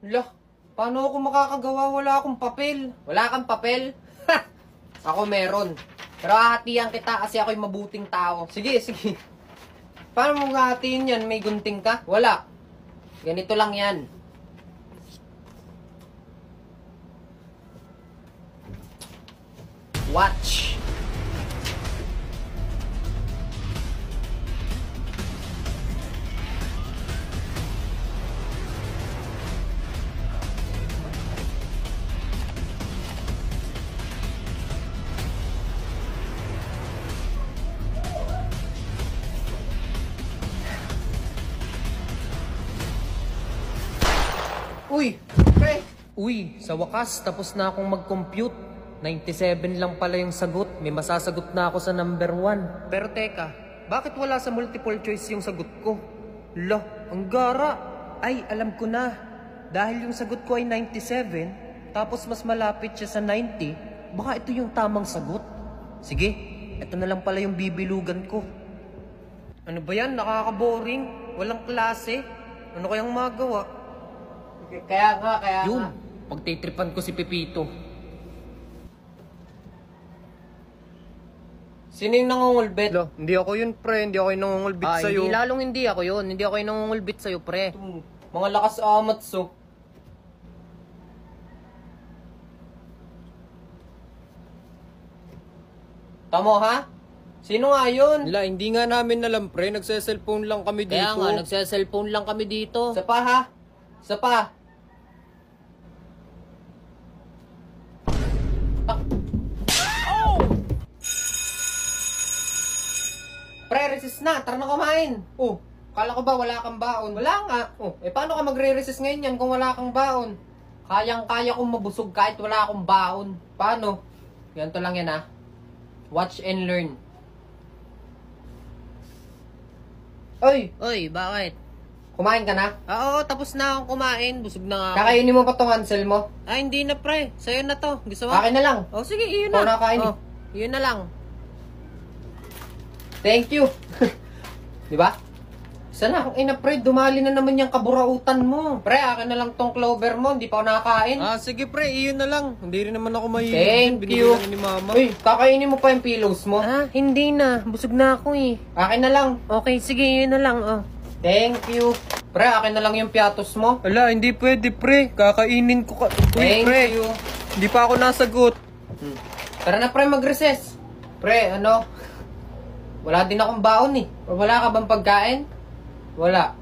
Lah, paano ako makakagawa? Wala akong papel. Wala kang papel? Ako meron. Pero hahatian kita kasi ako'y mabuting tao. Sige, sige. Paano mo hahatiin yan? May gunting ka? Wala. Ganito lang yan. Watch. Uy, pre! Uy, sa wakas, tapos na akong mag-compute. 97 lang pala yung sagot. May masasagot na ako sa number 1. Pero teka, bakit wala sa multiple choice yung sagot ko? Lah, ang gara! Ay, alam ko na. Dahil yung sagot ko ay 97, tapos mas malapit siya sa 90, baka ito yung tamang sagot. Sige, ito na lang pala yung bibilugan ko. Ano ba yan? Nakaka-boring. Walang klase. Ano kayang magawa? Kaya nga. Yun, pagtitripan ko si Pepito. Sino yung nangungulbit? Lo, hindi ako yun, pre. Hindi ako yung nangungulbit sa'yo. Hindi, lalong hindi ako yun. Hindi ako yung nangungulbit sa'yo, pre. Mga lakas amat, so. Tamo, ha? Sino nga yun? Wala, hindi nga namin alam, pre. Nagse-cellphone lang kami dito. Kaya nga, nagse-cellphone lang kami dito. Isa pa, ha? Isa pa. Pre, resist na. Tara na kumain. Oh, kala ko ba wala kang baon? Wala nga. Oh, paano ka magre-resist ngayon yan kung wala kang baon? Kayang-kaya kong mabusog kahit wala akong baon. Paano? Ganito lang yan, ha? Watch and learn. Oy, bakit? Kumain ka na? Oo, tapos na akong kumain. Busog na nga ako. Kakainin mo pa tong Hansel mo? Ay, hindi na, pre. Sa'yo na to. Gusto mo? Akin na lang. Oh, sige, iyon na. Nakain. Oh, iyon na lang. Thank you. Di ba? Sana akong ina, pre. Dumali na naman yung kaburautan mo. Pre, akin na lang tong clover mo. Hindi pa ako nakakain. Ah, sige, pre. Iyon na lang. Hindi rin naman ako mahilig. Thank you. Ni mama. Uy, kakainin mo pa yung pillows mo? Ah, hindi na. Busog na ako eh. Akin na lang. Okay, sige, yun na lang. Oh. Thank you. Pre, akin na lang yung piatos mo. Wala, hindi pwede, pre. Kakainin ko ka. Uy, Thank pre. you. Hindi pa ako nasagot. Tara na, pre, mag-recess. Pre, ano? Wala din akong baon eh. Wala ka bang pagkain? Wala.